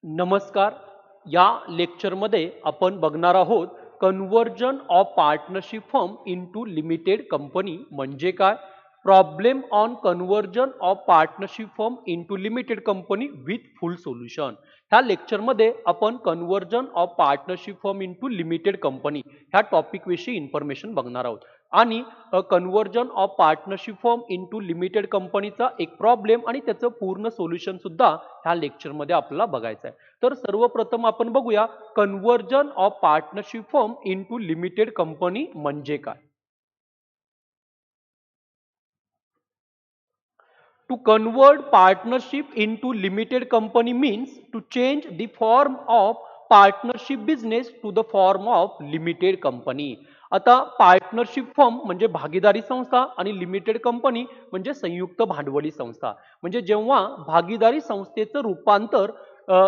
नमस्कार. या लेक्चरमध्ये आपण बघणार आहोत conversion of partnership firm into limited company म्हणजे काय, problem on conversion of partnership firm into limited company with full solution. ह्या लेक्चरमध्ये आपण conversion of partnership firm into limited company ह्या टॉपिक विषयी इन्फॉर्मेशन बघणार आहोत आणि conversion of partnership firm into limited कंपनीचा एक प्रॉब्लेम आणि त्याचं पूर्ण सोल्युशन सुद्धा ह्या लेक्चरमध्ये आपल्याला बघायचं आहे. तर सर्वप्रथम आपण बघूया conversion of partnership firm into limited company म्हणजे काय. To convert partnership into limited company means to change the form of partnership business to the form of limited company. आता पार्टनरशिप फर्म म्हणजे भागीदारी संस्था आणि लिमिटेड कंपनी म्हणजे संयुक्त भांडवली संस्था. म्हणजे जेव्हा भागीदारी संस्थेचं रूपांतर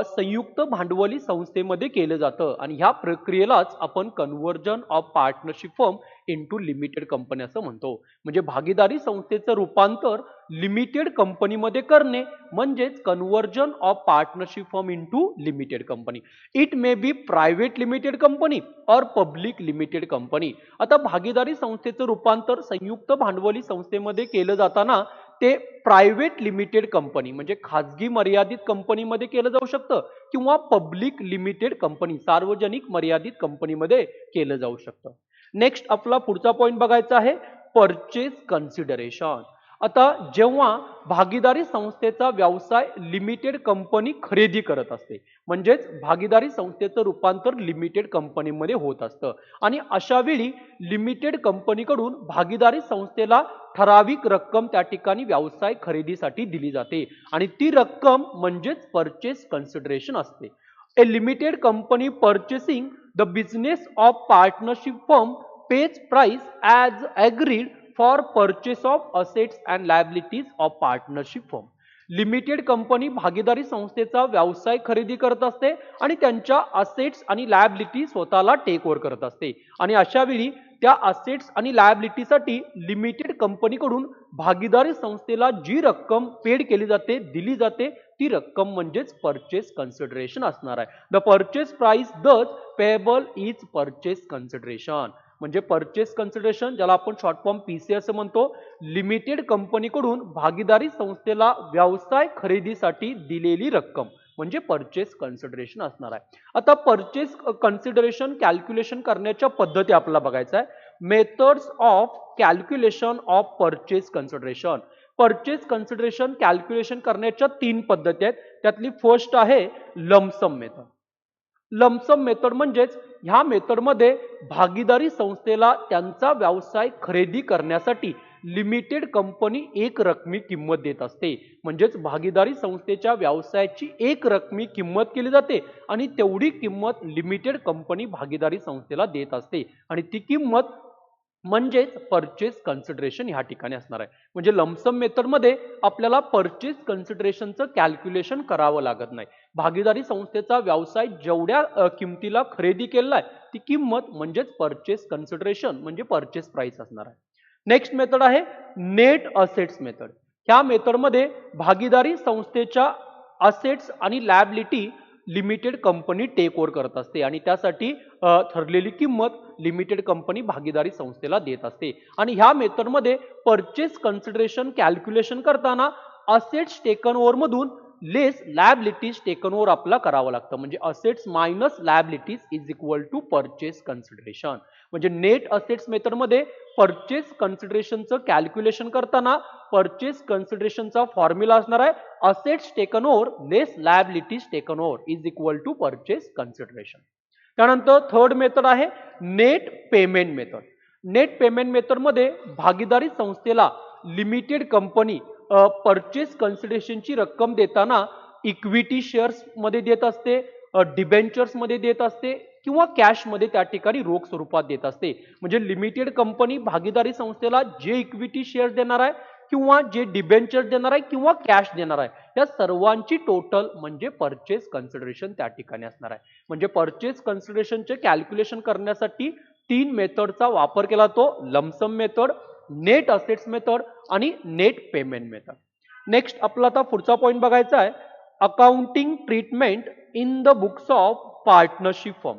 संयुक्त भांडवली संस्थेमध्ये केलं जातं आणि ह्या प्रक्रियेलाच आपण conversion of partnership firm into limited company असं म्हणतो. म्हणजे भागीदारी संस्थेचं रूपांतर लिमिटेड कंपनीमध्ये करणे म्हणजेच conversion of partnership firm into limited company. It may be private limited company और पब्लिक लिमिटेड कंपनी. आता भागीदारी संस्थेचं रूपांतर संयुक्त भांडवली संस्थेमध्ये केलं जाताना ते प्रायव्हेट लिमिटेड कंपनी म्हणजे खाजगी मर्यादित कंपनीमध्ये केलं जाऊ शकतं किंवा पब्लिक लिमिटेड कंपनी सार्वजनिक मर्यादित कंपनीमध्ये केलं जाऊ शकतं. नेक्स्ट आपला पुढचा पॉइंट बघायचा आहे परचेस कन्सिडरेशन. आता जेव्हा भागीदारी संस्थेचा व्यवसाय लिमिटेड कंपनी खरेदी करत असते म्हणजेच भागीदारी संस्थेचं रूपांतर लिमिटेड कंपनीमध्ये होत असतं आणि अशा वेळी लिमिटेड कंपनीकडून भागीदारी संस्थेला ठराविक रक्कम त्या ठिकाणी व्यवसाय खरेदीसाठी दिली जाते आणि ती रक्कम म्हणजेच परचेस कन्सिडरेशन असते. A limited company purchasing the business of partnership firm pays price as agreed for purchase of assets and liabilities of partnership firm. Limited company भागीदारी संस्थेचा व्यवसाय खरेदी करत असते आणि त्यांच्या असेट्स आणि लायबिलिटी स्वतःला टेक ओव्हर करत असते आणि अशा वेळी त्या असेट्स आणि लायबिलिटीसाठी लिमिटेड कंपनीकडून भागीदारी संस्थेला जी रक्कम पेड केली जाते दिली जाते ती रक्कम म्हणजेच परचेस कन्सिडरेशन असणार आहे. द परचेस प्राइस दस पेएबल इज परचेस कन्सिडरेशन. म्हणजे परचेस कन्सिडरेशन ज्याला आपण शॉर्ट फॉर्म पीसी असं म्हणतो, लिमिटेड कंपनीकडून भागीदारी संस्थेला व्यवसाय खरेदीसाठी दिलेली रक्कम म्हणजे परचेस कन्सिडरेशन असणार आहे. आता परचेस कन्सिडरेशन कॅल्क्युलेशन करण्याच्या पद्धती आपल्याला बघायचं आहे. Methods of calculation of purchase consideration. Purchase consideration calculation करण्याच्या 3 पद्धती आहेत. त्यातली फर्स्ट आहे लमसम मेथड. लमसम मेथड म्हणजेच ह्या मेथडमध्ये भागीदारी संस्थेला त्यांचा व्यवसाय खरेदी करण्यासाठी लिमिटेड कंपनी एक रकमी किंमत देत असते. म्हणजेच भागीदारी संस्थेच्या व्यवसायाची एक रकमी किंमत केली जाते आणि तेवढी किंमत लिमिटेड कंपनी भागीदारी संस्थेला देत असते आणि ती किंमत म्हणजेच परचेस कन्सिडरेशन ह्या ठिकाणी असणार आहे. म्हणजे लमसम मेथडमध्ये आपल्याला परचेस कन्सिडरेशनचं कॅल्क्युलेशन करावं लागत नाही. भागीदारी संस्थेचा व्यवसाय जेवढ्या किमतीला खरेदी केलेला आहे ती किंमत म्हणजेच परचेस कन्सिडरेशन म्हणजे परचेस प्राइस असणार आहे. नेक्स्ट मेथड आहे नेट असेट्स मेथड. ह्या मेथडमध्ये भागीदारी संस्थेच्या असेट्स आणि liability limited company take over करत असते आणि त्यासाठी ठरलेली किंमत लिमिटेड कंपनी भागीदारी संस्थेला देत असते आणि ह्या मेथडमध्ये परचेस कन्सिडरेशन कॅल्क्युलेशन करताना असेट्स टेकन ओव्हर मधून लेस लायबिलिटीज टेकन ओव्हर आपल्याला करावं लागतं. म्हणजे assets minus liabilities is equal to purchase consideration. म्हणजे नेट असेट्स मेथडमध्ये परचेस कन्सिडरेशनचं कॅल्क्युलेशन करताना परचेस कन्सिडरेशनचा फॉर्म्युला असणार आहे assets taken over less liabilities taken over is equal to purchase consideration. त्यानंतर थर्ड मेथड आहे net payment method. Net payment मेथडमध्ये भागीदारी संस्थेला लिमिटेड कंपनी परचेस कन्सिडरेशनची रक्कम देताना इक्विटी शेअर्स मध्ये देत असते, डिबेंचर्स मध्ये देत असते किंवा कॅश मध्ये त्या ठिकाणी रोख स्वरूपात देत असते. म्हणजे लिमिटेड कंपनी भागीदारी संस्थेला जे इक्विटी शेअर्स देणार आहे किंवा जे डिबेंचर देणार आहे किंवा कॅश देणार आहे या सर्वांची टोटल म्हणजे परचेस कन्सिडरेशन त्या ठिकाणी असणार आहे. म्हणजे परचेस कन्सिडरेशनचे कॅल्क्युलेशन करण्यासाठी 3 मेथडचा वापर केला तो lump sum method, net assets method आणि नेट पेमेंट मेथड. नेक्स्ट आपला आता पुढचा पॉइंट बघायचा आहे accounting treatment in the books of partnership firm.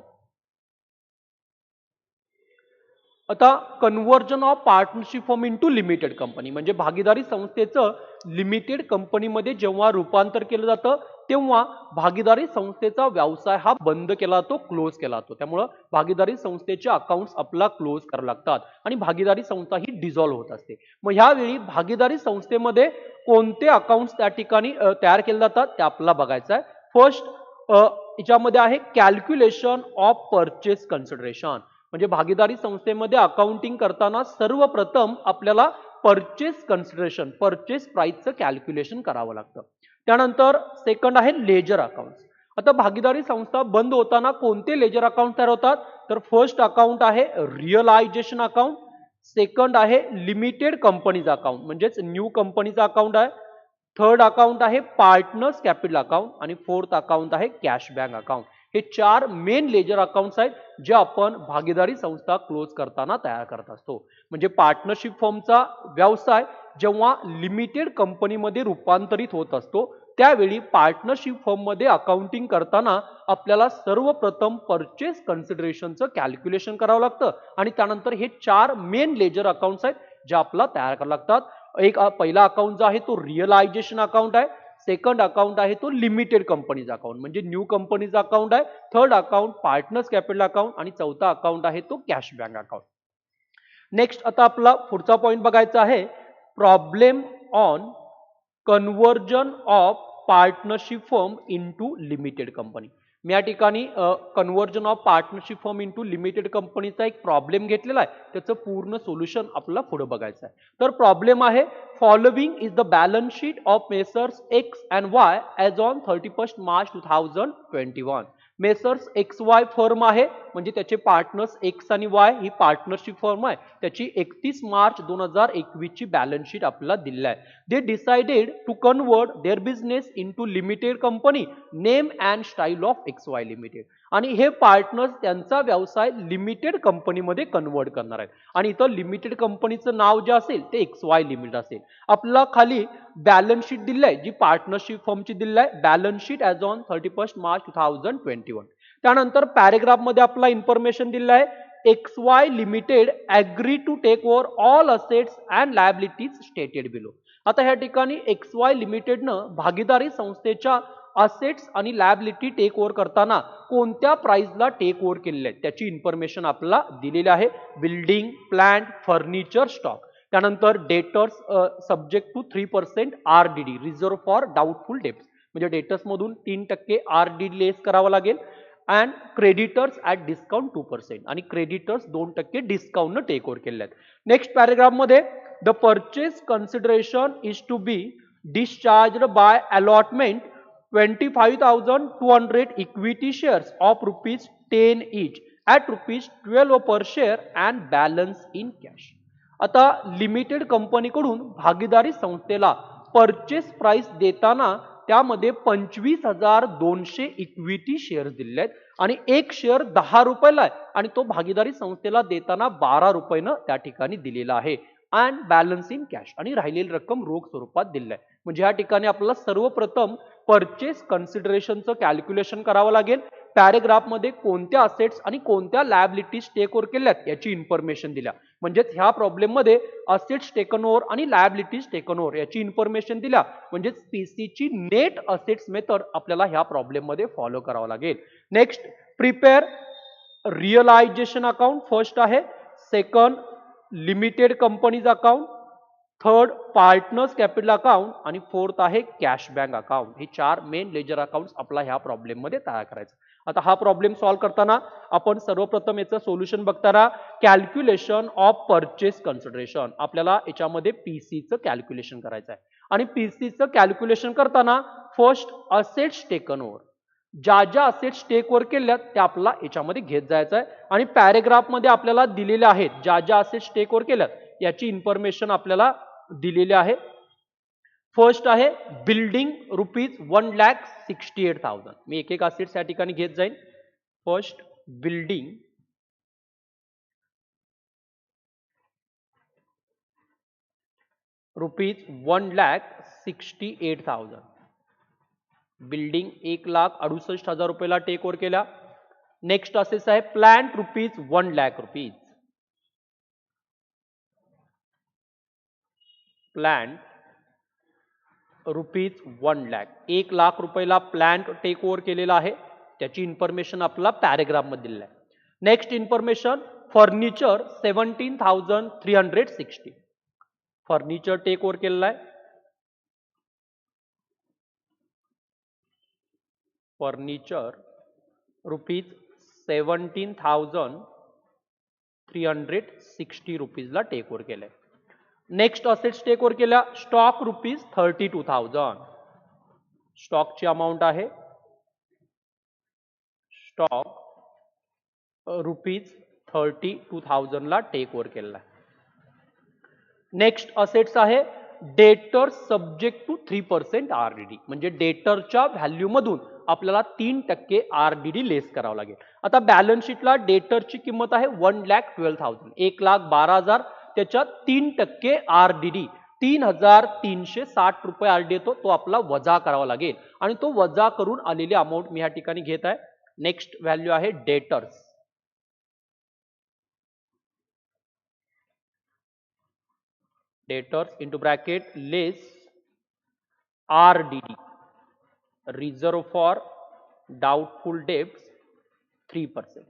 आता conversion of partnership firm into limited company म्हणजे भागीदारी संस्थेचं लिमिटेड कंपनीमध्ये जेव्हा रूपांतर केलं जातं तेव्हा भागीदारी संस्थेचा व्यवसाय हा बंद केला जातो, क्लोज केला जातो. त्यामुळं भागीदारी संस्थेचे अकाउंट्स आपला क्लोज करावे लागतात आणि भागीदारी संस्था ही डिझॉल्व्ह होत असते. मग ह्यावेळी भागीदारी संस्थेमध्ये कोणते अकाउंट्स त्या ठिकाणी तयार केले जातात ते आपल्याला बघायचं आहे. फर्स्ट याच्यामध्ये आहे कॅल्क्युलेशन ऑफ परचेस कन्सिडरेशन. म्हणजे भागीदारी संस्थेमध्ये अकाउंटिंग करताना सर्वप्रथम आपल्याला परचेस कन्सिडरेशन, परचेस प्राइसचं कॅल्क्युलेशन करावं लागतं. त्यानंतर सेकंड आहे लेजर अकाउंट. आता भागीदारी संस्था बंद होताना कोणते लेजर अकाउंट तयार होतात तर फर्स्ट अकाउंट आहे रिअलायझेशन अकाउंट, सेकंड आहे लिमिटेड कंपनीचा अकाउंट म्हणजेच न्यू कंपनीचा अकाउंट आहे, थर्ड अकाउंट आहे पार्टनर्स कॅपिटल अकाउंट आणि फोर्थ अकाउंट आहे कॅश बँक अकाउंट. हे चार मेन लेजर अकाउंट्स आहेत जे आपण भागीदारी संस्था क्लोज करताना तयार करत असतो. म्हणजे पार्टनरशिप फर्मचा व्यवसाय जेव्हा लिमिटेड कंपनीमध्ये रूपांतरित होत असतो त्यावेळी पार्टनरशिप फर्ममध्ये अकाउंटिंग करताना आपल्याला सर्वप्रथम परचेस कन्सिडरेशनचं कॅल्क्युलेशन करावं लागतं आणि त्यानंतर हे चार मेन लेजर अकाउंट्स आहेत जे आपल्याला तयार करावं लागतात. एक पहिला अकाउंट जो आहे तो रिअलायझेशन अकाउंट आहे, सेकंड अकाउंट आहे तो लिमिटेड कंपनीचा अकाउंट म्हणजे न्यू कंपनीचा अकाउंट आहे, third account partners capital account आणि चौथा अकाउंट आहे तो कॅश बँक अकाउंट. नेक्स्ट आता आपला पुढचा पॉइंट बघायचा आहे problem on conversion of partnership firm into limited company. मी या ठिकाणी conversion of partnership firm into limited कंपनीचा एक प्रॉब्लेम घेतलेला आहे, त्याचं पूर्ण सोल्युशन आपल्याला पुढे बघायचं आहे. तर प्रॉब्लेम आहे following is the balance sheet of messrs x and Y as on 31 March 2021. Messrs x Y firm आहे म्हणजे त्याचे पार्टनर्स एक्स आणि वाय ही पार्टनरशिप फर्म आहे, त्याची 31 मार्च 2021 ची बॅलन्स शीट आपल्याला दिली आहे. They decided to convert their business into limited company name and style of X Y limited. आणि हे पार्टनर्स त्यांचा व्यवसाय लिमिटेड कंपनीमध्ये कन्वर्ट करणार आहेत आणि इथं लिमिटेड कंपनीचं नाव जे असेल ते एक्स वाय लिमिटेड असेल. आपल्याला खाली बॅलन्स शीट दिली आहे जी पार्टनरशिप फर्मची दिली आहे, balance sheet as on 31 March 2021. त्यानंतर पॅरेग्राफ मध्ये आपला इन्फॉर्मेशन दिलं आहे X Y limited agree to take over all assets and liabilities stated below. आता ह्या ठिकाणी एक्स वाय लिमिटेडनं भागीदारी संस्थेच्या असेट्स आणि लायबिलिटी टेक ओव्हर करताना कोणत्या प्राइसला टेक ओव्हर केलेले आहेत त्याची इन्फॉर्मेशन आपल्याला दिलेली आहे. Building, plant, furniture, stock. त्यानंतर debtors subject to 3% RDD reserve for doubtful debts म्हणजे डेटर्स मधून 3% RDD लेस करावा लागेल अँड क्रेडिटर्स ॲट डिस्काउंट 2% आणि क्रेडिटर्स 2% डिस्काउंटनं टेक ओव्हर केले आहेत. नेक्स्ट पॅरेग्राफ मध्ये the purchase consideration is to be discharged by allotment 25,200 equity shares of ₹10 each at ₹12 per share and balance in cash. आता limited कंपनीकडून भागीदारी संस्थेला परचेस प्राइस देताना त्यामध्ये 25,200 इक्विटी शेअर्स दिले आहेत आणि एक शेअर 10 रुपयाला आहे आणि तो भागीदारी संस्थेला देताना 12 रुपयानं त्या ठिकाणी दिलेला आहे अँड बॅलन्स इन कॅश आणि राहिलेली रक्कम रोख स्वरूपात दिली आहे. म्हणजे या ठिकाणी आपल्याला सर्वप्रथम परचेस कन्सिडरेशनचं कॅल्क्युलेशन करावं लागेल. पॅरेग्राफ मध्ये कोणत्या असेट्स आणि कोणत्या लायबिलिटीज टेक ओव्हर केल्यात याची इन्फॉर्मेशन दिल्या. म्हणजेच ह्या प्रॉब्लेम मध्ये असेट्स टेकन ओव्हर आणि लायबिलिटीज टेकन ओव्हर याची इन्फॉर्मेशन दिल्या. म्हणजेच पीसीची नेट असेट्स मेथड आपल्याला ह्या प्रॉब्लेम मध्ये फॉलो करावं लागेल. Next prepare realisation account first आहे, second limited companies account, third partners capital account आणि फोर्थ आहे कॅश बँक अकाउंट. हे चार मेन लेजर अकाउंट्स आपला ह्या प्रॉब्लेम मध्ये तयार करायचं. आता हा प्रॉब्लेम सॉल्व्ह करताना आपण सर्वप्रथम याचं सोल्युशन बघताना कॅल्क्युलेशन ऑफ परचेस कन्सिडरेशन आपल्याला याच्यामध्ये पीसीचं कॅल्क्युलेशन करायचं आहे आणि पीसीचं कॅल्क्युलेशन करताना फर्स्ट असेट्स टेकन ओव्हर ज्या ज्या असेट्स टेक ओव्हर केल्यात त्या आपल्याला याच्यामध्ये घेत जायचं आहे आणि पॅरेग्राफ मध्ये आपल्याला दिलेले आहेत ज्या ज्या असेट्स टेक ओव्हर केल्यात याची इन्फॉर्मेशन आपल्याला दिलेले आहे. फर्स्ट आहे बिल्डिंग ₹1,68,000. मी एक एक असेट्स या ठिकाणी घेत जाईन. First building ₹1,68,000. बिल्डिंग 1,68,000 रुपयाला टेक ओव्हर केल्या. नेक्स्ट असेट्स आहे plant rupees 1 lakh rupees. Plant rupees 1 lakh, 1 lakh रुपयाला प्लांट टेक ओव्हर केलेला आहे. त्याची इन्फॉर्मेशन आपला पॅरेग्राफ मध्ये दिलेला आहे. Next information furniture 17,360. Furniture take over केलेला आहे. फर्निचर रुपीज 17,360 रुपीजला टेक ओव्हर केलंय. नेक्स्ट असेट्स टेक ओव्हर केल्या स्टॉक रुपीज 32,000. स्टॉकची अमाऊंट आहे स्टॉक रुपीज 32,000 ला टेक ओव्हर केलेला आहे. नेक्स्ट असेट्स आहे डेटर सब्जेक्ट टू 3% आरडीडी, म्हणजे डेटरच्या व्हॅल्यू मधून आपल्याला 3% आरडीडी लेस करावं लागेल. आता बॅलन्स शीटला डेटरची किंमत आहे 1,12,000, 1,12,000, त्याच्यात 3% आरडीडी 3,360 रुपये आरडी येतो, तो आपला वजा करावा लागेल आणि तो वजा करून आलेली अमाऊंट मी या ठिकाणी घेत आहे. नेक्स्ट व्हॅल्यू आहे debtors. Debtors into bracket less RDD reserve for doubtful debts 3%.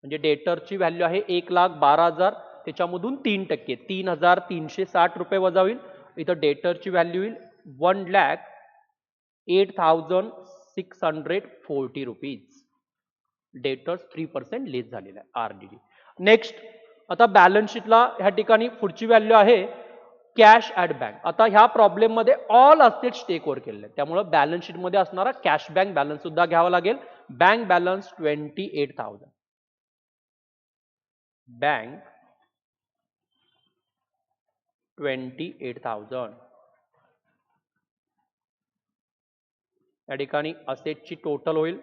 म्हणजे डेटरची व्हॅल्यू आहे 1,12,000, त्याच्यामधून 3% 3,360 रुपये वजा होईल. इथं डेटरची व्हॅल्यू येईल 1,08,640 रुपीज. डेटर्स 3% लेस झालेला आहे आरडीडी. नेक्स्ट आता बॅलन्स शीटला ह्या ठिकाणी पुढची व्हॅल्यू आहे कॅश ॲट बँक. आता ह्या प्रॉब्लेम मध्ये ऑल असेट्स टेक ओव्हर केलेले आहेत, त्यामुळे बॅलन्स शीट मध्ये असणारा कॅश बँक बॅलन्स सुद्धा घ्यावा लागेल. Bank balance 28,000. बँक 28,000. या ठिकाणी असेटची टोटल होईल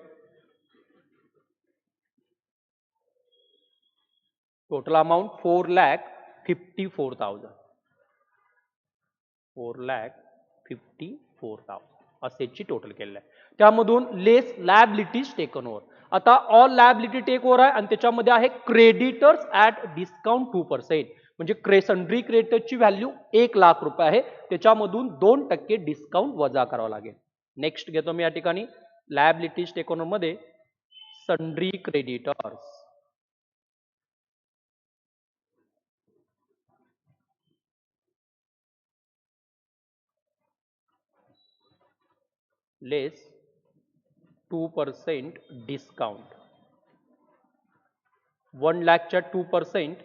टोटल अमाउंट 4,54,000. 4,54,000 असेटची टोटल केलेलं आहे. त्यामधून लेस लायबिलिटीज टेकन ओव्हर. आता ऑल लायबिलिटी टेक ओव्हर आहे आणि त्याच्यामध्ये आहे क्रेडिटर्स ॲट डिस्काउंट 2%, म्हणजे सन्ड्री क्रेडिटरची व्हॅल्यू 1 लाख रुपये आहे, त्याच्यामधून 2% डिस्काउंट वजा करावा लागेल. नेक्स्ट घेतो मी या ठिकाणी लायबिलिटीज टेक ओव्हर मध्ये सन्ड्री क्रेडिटर्स. लेस 2% डिस्काउंट. 1 लाखच्या 2%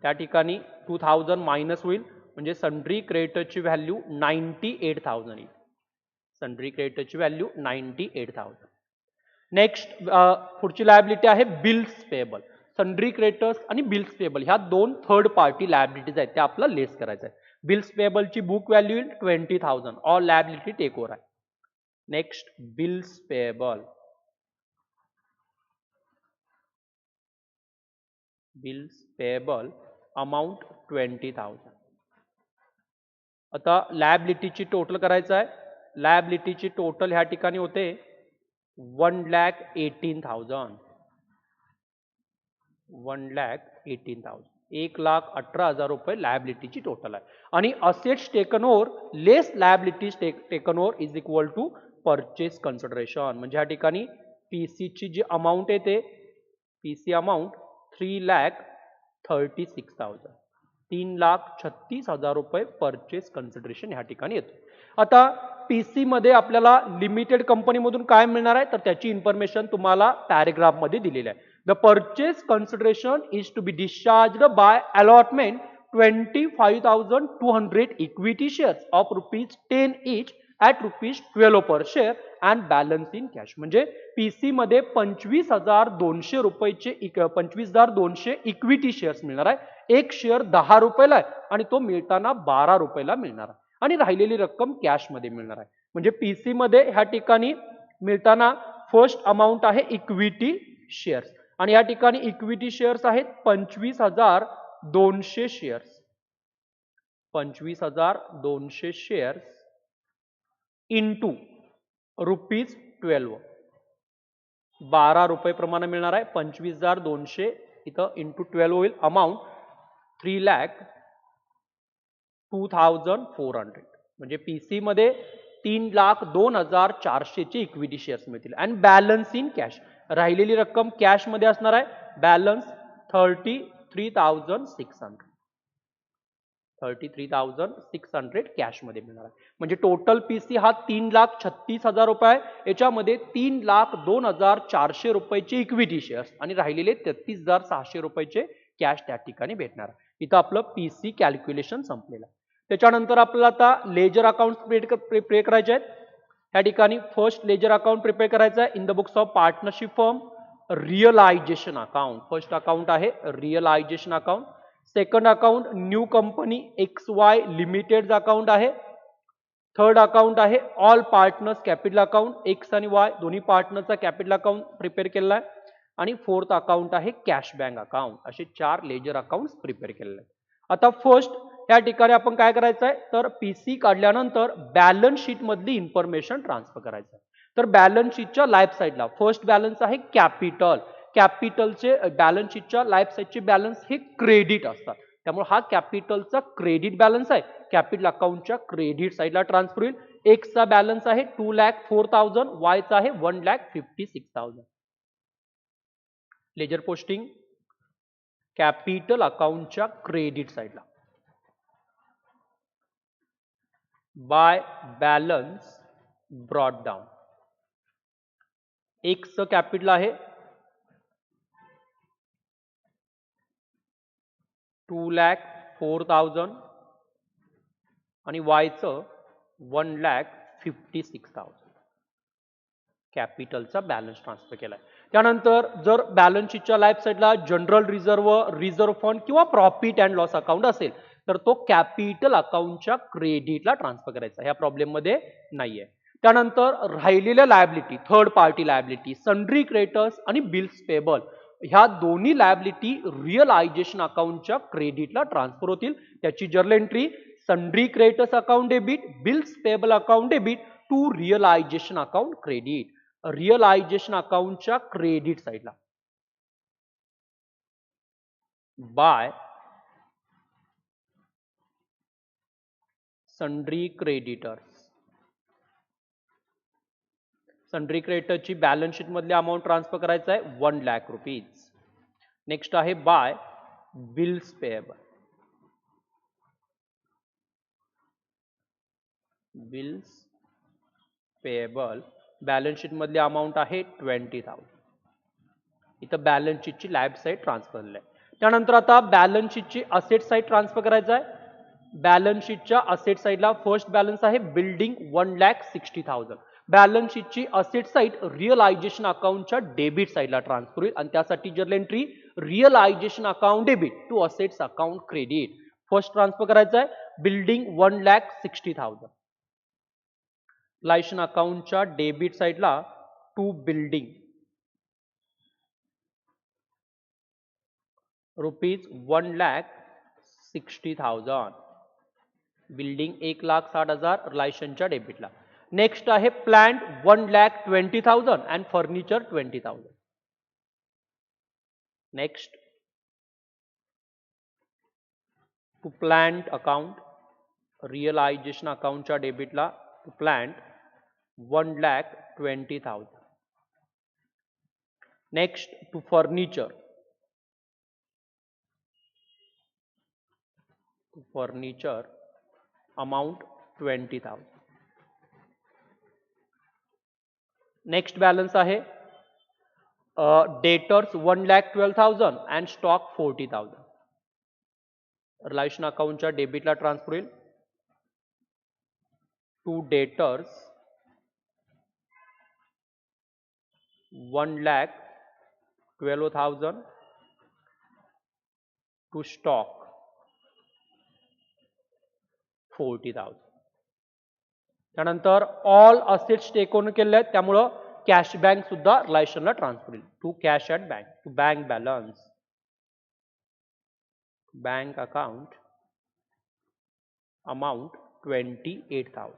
त्या ठिकाणी 2,000 मायनस होईल, म्हणजे सन्ड्री क्रेडिटरची व्हॅल्यू 98,000 येईल. सन्ड्री क्रेडिटरची व्हॅल्यू 98,000. नेक्स्ट पुढची लायबिलिटी आहे बिल्स पेएबल. सन्ड्री क्रेडिटर्स आणि बिल्स पेएबल ह्या दोन थर्ड पार्टी लायबिलिटीज आहेत, त्या आपल्याला लेस करायचं आहे. बिल्स पेएबलची बुक व्हॅल्यू येईल 20,000. ऑल लायबिलिटी टेक ओव्हर आहे. Next bills payable. Bills payable amount 20,000. आता लायबिलिटीची टोटल करायचं आहे. लायबिलिटीची टोटल ह्या ठिकाणी होते 1,18,000. 1,18,000. 1,18,000 रुपये लायबिलिटीची टोटल आहे. आणि assets taken over less liabilities taken over is equal to purchase consideration. म्हणजे ह्या ठिकाणी पीसीची जी अमाऊंट येते, पीसी अमाऊंट 3,36,000. 3,36,000 रुपये परचेस कन्सिडरेशन ह्या ठिकाणी येतो. आता पीसी मध्ये आपल्याला लिमिटेड कंपनी मधून काय मिळणार आहे तर त्याची इन्फॉर्मेशन तुम्हाला पॅरेग्राफ मध्ये दिलेली आहे. The purchase consideration is to be discharged by allotment 25,200 equity shares of ₹10 each at ₹12 per share and balance in cash. म्हणजे पीसी मध्ये 25,200 रुपयाचे 25,200 इक्विटी शेअर्स मिळणार आहे. एक शेअर 10 रुपयाला आहे आणि तो मिळताना 12 रुपयाला मिळणार आहे आणि राहिलेली रक्कम कॅश मध्ये मिळणार आहे. म्हणजे पीसी मध्ये ह्या ठिकाणी मिळताना फर्स्ट अमाऊंट आहे इक्विटी शेअर्स आणि या ठिकाणी इक्विटी शेअर्स आहेत 25,200 शेअर्स. 25,200 शेअर्स इंटू ₹12 ₹12 प्रमाणे मिळणार आहे. 25,200 इथं इंटू 12 होईल. अमाऊंट 3,02,400 म्हणजे पीसी मध्ये 3,02,400 चे इक्विटी शेअर्स मिळतील. आणि बॅलन्स इन कॅश, राहिलेली रक्कम कॅश मध्ये असणार आहे. बॅलन्स 33,600 कॅश मध्ये मिळणार आहे. म्हणजे टोटल पीसी हा 3,36,000 रुपये आहे. याच्यामध्ये 3,02,400 रुपयाचे इक्विटी शेअर्स आणि राहिलेले 33,600 रुपयाचे कॅश त्या ठिकाणी भेटणार आहे. इथं आपलं पीसी कॅल्क्युलेशन संपलेलं आहे. त्याच्यानंतर आपल्याला आता लेजर अकाउंट प्रिपेअर करायचे आहेत. या ठिकाणी फर्स्ट लेजर अकाउंट प्रिपेअर करायचं आहे in the books of partnership firm. Realisation account first account आहे realisation account. Second account new company XY limited account आहे. थर्ड अकाउंट आहे all partners capital account, X आणि वाय दोन्ही पार्टनरचा capital account prepare केलेला आहे. आणि फोर्थ अकाउंट आहे कॅश बँक अकाउंट. असे 4 लेजर अकाउंट प्रिपेअर केलेले आहेत. आता फर्स्ट या ठिकाणी आपण काय करायचं आहे तर पीसी काढल्यानंतर बॅलन्स शीट मधली इन्फॉर्मेशन ट्रान्सफर करायचं आहे. तर बॅलन्स शीटच्या लाईफ साईडला फर्स्ट बॅलन्स आहे कॅपिटल. कॅपिटलचे बॅलन्स शीटच्या लाईफ साईडचे बॅलन्स हे क्रेडिट असतात. त्यामुळे हा कॅपिटलचा क्रेडिट बॅलन्स आहे. कॅपिटल अकाउंटच्या क्रेडिट साईडला ट्रान्सफर होईल. एक्सचा बॅलन्स आहे 2,04,000, वायचा आहे 1,56,000. लेजर पोस्टिंग कॅपिटल अकाउंटच्या क्रेडिट साईडला बाय बॅलन्स ब्रॉट डाऊन. एक्सचं कॅपिटल आहे 2,04,000 आणि वायचं 1,56,000. कॅपिटलचा बॅलन्स ट्रान्सफर केलाय. त्यानंतर जर बॅलन्स शीटच्या लाईफ साईडला जनरल रिझर्व्ह फंड किंवा प्रॉफिट अँड लॉस अकाउंट असेल तर तो कॅपिटल अकाउंटच्या क्रेडिटला ट्रान्सफर करायचा. ह्या प्रॉब्लेम मध्ये नाहीये. त्यानंतर राहिलेल्या liability third party liability sundry creditors आणि बिल्स पेबल ह्या दोन्ही लायबिलिटी रिअलायझेशन अकाउंटच्या क्रेडिटला ट्रान्सफर होतील. त्याची journal entry sundry creditors account debit, bills payable account debit to realisation account credit. Realisation अकाउंटच्या क्रेडिट साईडला बाय सन्ड्री क्रेडिटर्स. सन्ड्री क्रेडिटरची बॅलन्स शीट मधली अमाऊंट ट्रान्सफर करायचं आहे 1,00,000 रुपीज. नेक्स्ट आहे by bills payable. Bills payable balance sheet मधली amount आहे 20,000. इथं बॅलन्स शीटची लाईफ साईड ट्रान्सफर आहे. त्यानंतर आता बॅलन्स शीटची असेट साईड ट्रान्सफर करायचं आहे. बॅलन्स शीटच्या असेट साईडला फर्स्ट बॅलन्स आहे बिल्डिंग 1,60,000. बॅलन्स शीटची असेट साईड रिअलायझेशन अकाउंटच्या डेबिट साईडला ट्रान्सफर होईल आणि त्यासाठी journal entry realisation account debit to assets account credit. First transfer करायचं आहे बिल्डिंग 1,60,000. रिअलायझेशन अकाउंटच्या डेबिट साईडला टू बिल्डिंग ₹1,60,000. बिल्डिंग 1,60,000 रिलायशनच्या डेबिटला. नेक्स्ट आहे plant 1,20,000 and furniture 20,000. Next to plant account realization अकाउंटच्या डेबिटला to plant 1,20,000. Next to furniture amount 20,000. Next balance आहे डेटर्स 1,12,000 अँड स्टॉक 40,000. रिलायशन अकाउंटच्या डेबिटला ट्रान्सफर होईल टू डेटर्स 1,12,000 टू स्टॉक 40,000. त्यानंतर ऑल असेट्स टेक ओन केले आहेत त्यामुळं कॅश बँक सुद्धा रिलायशनला ट्रान्सफर होईल to cash at bank to bank balance bank account amount 28,000.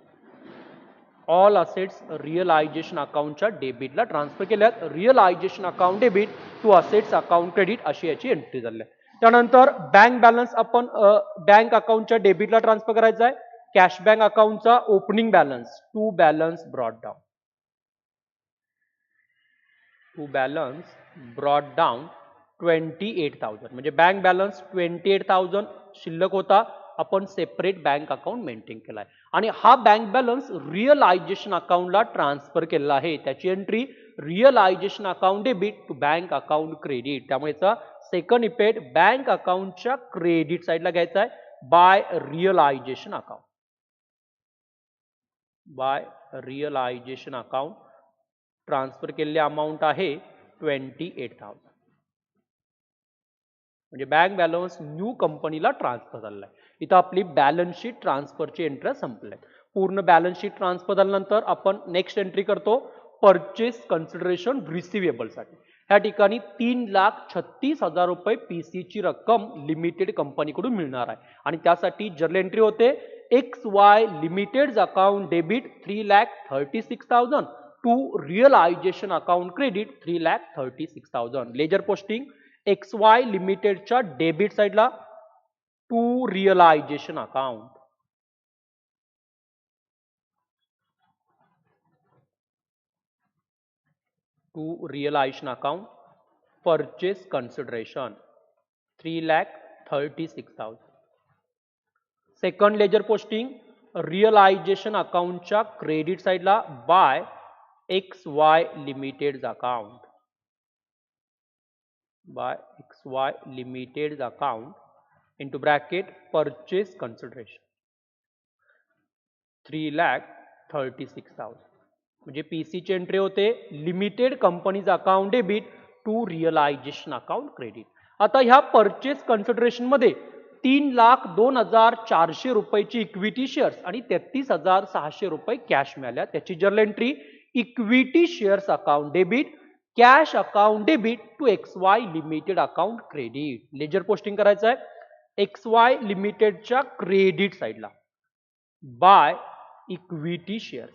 All assets realisation अकाउंटच्या डेबिटला ट्रान्सफर केल्यात. Realisation account debit to assets account credit अशी याची एंट्री झाली आहे. त्यानंतर बँक बॅलन्स आपण बँक अकाउंटच्या डेबिटला ट्रान्सफर करायचा आहे. कॅश बँक अकाउंटचा opening balance to balance brought down. To balance brought down 28,000 म्हणजे बँक बॅलन्स 28,000 शिल्लक होता. आपण सेपरेट बँक अकाउंट मेंटेन केला आहे आणि हा बँक बॅलन्स रिअलायझेशन अकाउंटला ट्रान्सफर केलेला आहे. त्याची entry realisation account debit to bank account credit. त्यामुळे सेकंड इफेक्ट बँक अकाउंटच्या क्रेडिट साईडला घ्यायचा आहे by realisation account. By realisation account transfer केलेली अमाऊंट आहे 28,000 म्हणजे बँक बॅलन्स न्यू कंपनीला ट्रान्सफर झालेला आहे. इथं आपली बॅलन्स शीट ट्रान्सफरची एंट्री संपल्या. पूर्ण बॅलन्स शीट ट्रान्सफर झाल्यानंतर आपण नेक्स्ट एंट्री करतो परचेस कन्सिडरेशन रिसिवेबल साठी. ह्या ठिकाणी 3,36,000 रुपये पीसीची रक्कम लिमिटेड कंपनीकडून मिळणार आहे आणि त्यासाठी जर्नल एंट्री होते XY limited account debit 3,36,000 to realisation account credit 3,36,000. Ledger posting XY लिमिटेडच्या डेबिट साईडला to realisation account. To realisation account purchase consideration 3,36,000. Second ledger posting realisation अकाउंटच्या क्रेडिट साईडला by XY limited account. by XY limited account into bracket purchase consideration 3,36,000 म्हणजे PC ची entry होते limited companies account debit to realisation account credit. आता ह्या purchase consideration मध्ये 3,02,400 रुपयाची equity shares आणि 33,600 रुपये कॅश मिळाल्या. त्याची journal entry equity shares account debit cash account debit to XY limited account credit. Ledger posting करायचं आहे XY लिमिटेडच्या क्रेडिट साईडला by equity shares.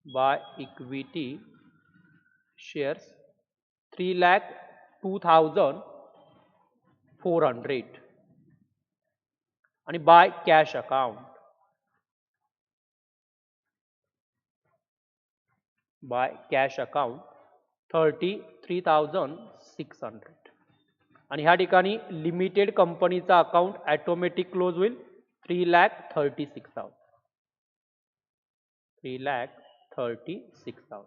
By equity shares 3,02,400 आणि by cash account. By cash account 33,600 आणि ह्या ठिकाणी लिमिटेड कंपनीचा account automatic close होईल 3,36,000. 3,36,000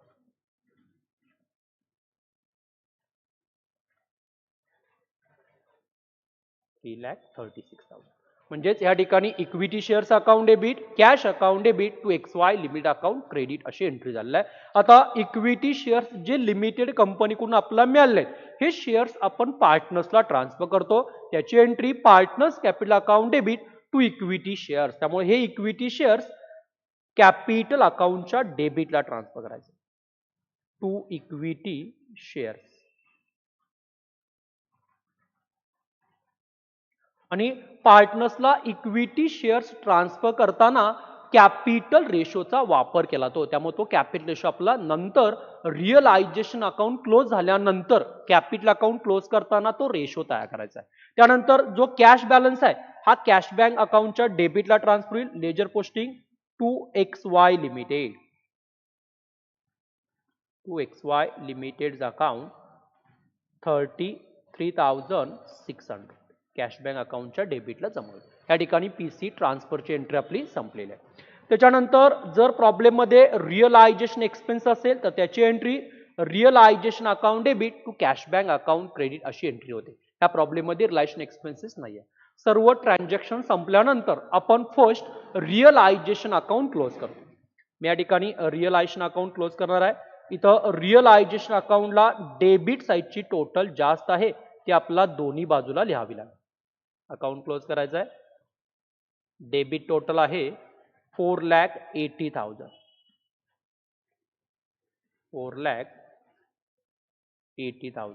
3,36,000 म्हणजेच या ठिकाणी equity shares account debit cash account debit to XY limit account credit अशी एंट्री झालेली आहे. आता इक्विटी शेअर्स जे लिमिटेड कंपनीकडून आपल्याला मिळाले हे शेअर्स आपण पार्टनर्सला ट्रान्सफर करतो. त्याची entry partners capital account debit to equity shares. त्यामुळे हे इक्विटी शेअर्स कॅपिटल अकाउंटच्या डेबिटला ट्रान्सफर करायचं टू इक्विटी शेअर्स. आणि पार्टनर्सला इक्विटी शेअर्स ट्रान्सफर करताना कॅपिटल रेशोचा वापर केला तो. त्यामुळे तो कॅपिटल रेशो आपला नंतर रिअलायझेशन अकाउंट क्लोज झाल्यानंतर कॅपिटल अकाउंट क्लोज करताना तो रेशो तयार करायचा आहे. त्यानंतर जो कॅश बॅलन्स आहे हा कॅश बँक अकाउंटच्या डेबिटला ट्रान्सफर होईल. Ledger posting to XY limited. To XY limited account 33,600 cash bank अकाउंटच्या डेबिटला जमवलं. या ठिकाणी पीसी ट्रान्सफरची एंट्री आपली संपलेली आहे. त्याच्यानंतर जर प्रॉब्लेम मध्ये रिअलायझेशन एक्सपेन्स असेल तर त्याची entry realisation account debit to cash bank account credit अशी एंट्री होते. या प्रॉब्लेम मध्ये रिअलायझेशन एक्सपेन्सेस नाही आहे. सर्व ट्रान्झॅक्शन संपल्यानंतर आपण फर्स्ट रिअलायझेशन अकाउंट क्लोज करतो. मी या ठिकाणी रिअलायझेशन अकाउंट क्लोज करणार आहे. इथं रिअलायझेशन अकाउंटला डेबिट साईडची टोटल जास्त आहे ती आपल्याला दोन्ही बाजूला लिहावी लागेल. अकाउंट क्लोज करायचं आहे. डेबिट टोटल आहे 4,80,000. 4,80,000.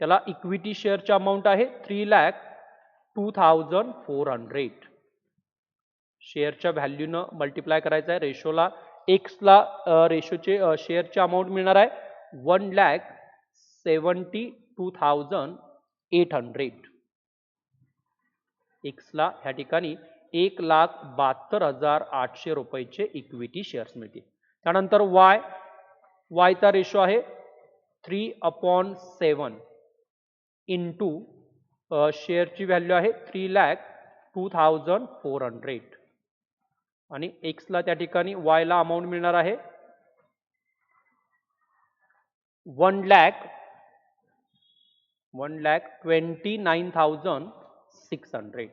त्याला इक्विटी शेअरची अमाऊंट आहे 3,02,400. शेअरच्या व्हॅल्यूनं मल्टिप्लाय करायचं आहे रेशोला. एक्सला रेशोचे शेअरची अमाऊंट मिळणार आहे 1,72,800. एक्सला ह्या ठिकाणी 1,72,800 रुपयाचे इक्विटी शेअर्स मिळतील. त्यानंतर वायचा रेशो आहे 3/7 इंटू शेअरची व्हॅल्यू आहे 3,02,400 आणि एक्सला त्या ठिकाणी वायला अमाऊंट मिळणार आहे 1,29,600.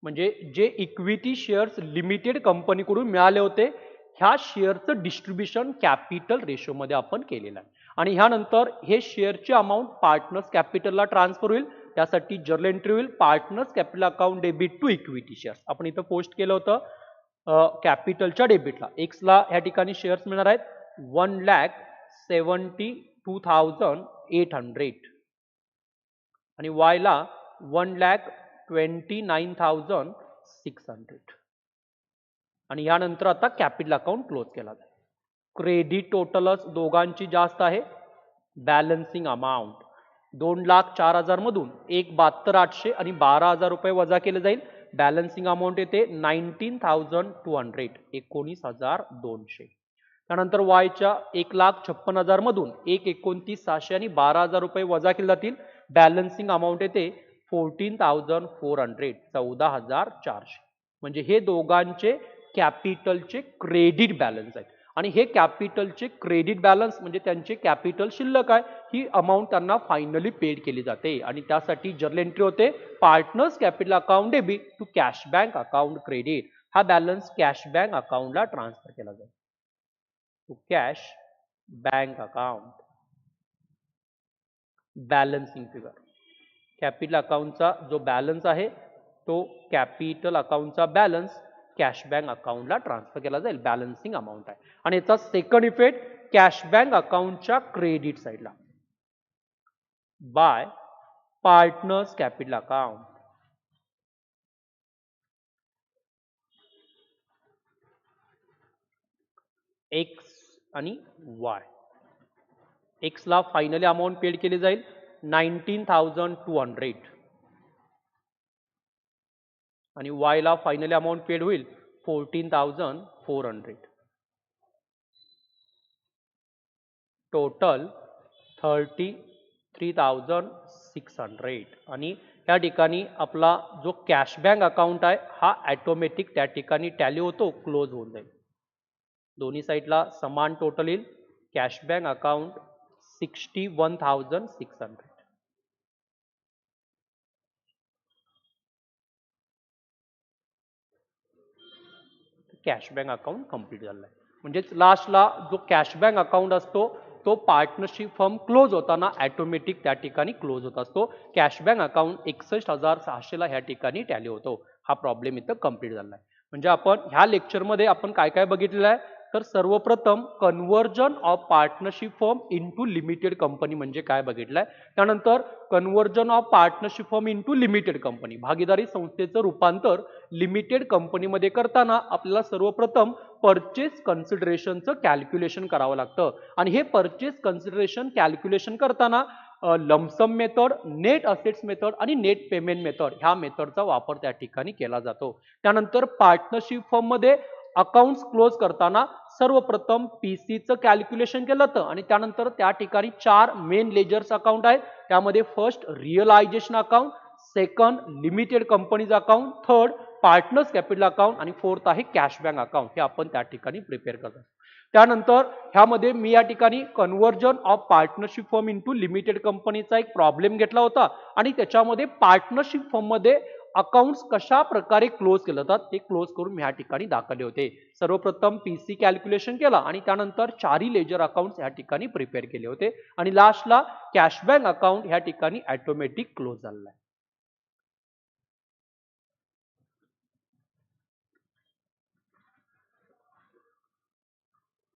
म्हणजे जे इक्विटी शेअर्स लिमिटेड कंपनीकडून मिळाले होते ह्या शेअरचं डिस्ट्रीब्युशन कॅपिटल रेशोमध्ये आपण केलेलं आहे. आणि ह्यानंतर हे शेअरची अमाऊंट पार्टनर्स कॅपिटलला ट्रान्सफर होईल. त्यासाठी जर्नल एंट्री होईल partners capital account debit to equity shares. आपण इथं पोस्ट केलं होतं कॅपिटलच्या डेबिटला. एक्सला ह्या ठिकाणी शेअर्स मिळणार आहेत 1,72,800 आणि वायला 1,29,600 आणि यानंतर आता कॅपिटल अकाउंट क्लोज केला जाईल. क्रेडिट टोटलच दोघांची जास्त आहे. बॅलन्सिंग अमाऊंट 2,04,000 मधून 1,72,800 आणि 12,000 रुपये वजा केले जाईल. बॅलन्सिंग अमाऊंट येते 19,200 19,200. त्यानंतर वायच्या 1,56,000 मधून 1,29,600 आणि 12,000 रुपये वजा केले जातील. बॅलन्सिंग अमाऊंट येते 14,400 14,400. म्हणजे हे दोघांचे कॅपिटलचे क्रेडिट बॅलन्स आहेत. आणि हे कॅपिटलचे क्रेडिट बॅलन्स म्हणजे त्यांचे कॅपिटल शिल्लक आहे. ही अमाऊंट त्यांना फायनली पेड केली जाते आणि त्यासाठी जर्नल एंट्री होते partners capital account debit to cash bank account credit. हा बॅलन्स कॅश बँक अकाउंटला ट्रान्सफर केला जाईल to cash bank account. Balancing figure capital अकाउंटचा जो बॅलन्स आहे तो कॅपिटल अकाउंटचा बॅलन्स कॅश बँक अकाउंटला ट्रान्सफर केला जाईल. बॅलन्सिंग अमाऊंट आहे. आणि याचा सेकंड इफेक्ट कॅश बँक अकाउंटच्या क्रेडिट साईडला by partners capital account. X आणि वाय. एक्सला फायनली अमाऊंट पेड केली जाईल 19,200 आणि वायला फायनली अमाऊंट पेड होईल 14,400. टोटल 33,600 आणि या ठिकाणी आपला जो कॅश बँक अकाउंट आहे हा ऑटोमॅटिक त्या ठिकाणी टॅली होतो क्लोज होऊन जाईल. दोन्ही साईडला समान टोटल येईल. Cash bank account 61,600. Cash bank account complete झालं आहे. म्हणजेच लास्टला जो कॅश बँक अकाउंट असतो तो पार्टनरशिप फर्म क्लोज होताना ऑटोमॅटिक त्या ठिकाणी क्लोज होत असतो. कॅश बँक अकाउंट 61,600 ला ह्या ठिकाणी टॅली होतो. हा प्रॉब्लेम इथं कंप्लीट झाला आहे. म्हणजे आपण ह्या लेक्चरमध्ये आपण काय काय बघितलेलं आहे तर सर्वप्रथम conversion of partnership firm into limited company म्हणजे काय बघितलंय. त्यानंतर conversion of partnership firm into limited company भागीदारी संस्थेचं रूपांतर लिमिटेड कंपनीमध्ये करताना आपल्याला सर्वप्रथम परचेस कन्सिडरेशनचं कॅल्क्युलेशन करावं लागतं. आणि हे परचेस कन्सिडरेशन कॅल्क्युलेशन करताना lump sum method, net assets method आणि नेट पेमेंट मेथड ह्या मेथडचा वापर त्या ठिकाणी केला जातो. त्यानंतर पार्टनरशिप फर्म मध्ये अकाउंट्स क्लोज करताना सर्वप्रथम पीसीचं कॅल्क्युलेशन केलं जातं आणि त्यानंतर त्या ठिकाणी 4 मेन लेजर्स अकाउंट आहेत. त्यामध्ये first realisation account, second limited companies account, third partners capital account आणि फोर्थ आहे कॅश बँक अकाउंट. हे आपण त्या ठिकाणी प्रिपेअर करतो. त्यानंतर ह्यामध्ये मी या ठिकाणी conversion of partnership firm into limited कंपनीचा एक प्रॉब्लेम घेतला होता आणि त्याच्यामध्ये पार्टनरशिप फर्म मध्ये अकाउंट्स कशा प्रकारे क्लोज केले जातात ते क्लोज करून मी या ठिकाणी दाखवले होते. सर्वप्रथम पीसी कॅल्क्युलेशन केला आणि त्यानंतर 4 लेजर अकाउंट्स या ठिकाणी प्रिपेअर केले होते आणि लास्टला कॅश बँक अकाउंट या ठिकाणी ऑटोमॅटिक क्लोज झालेला आहे.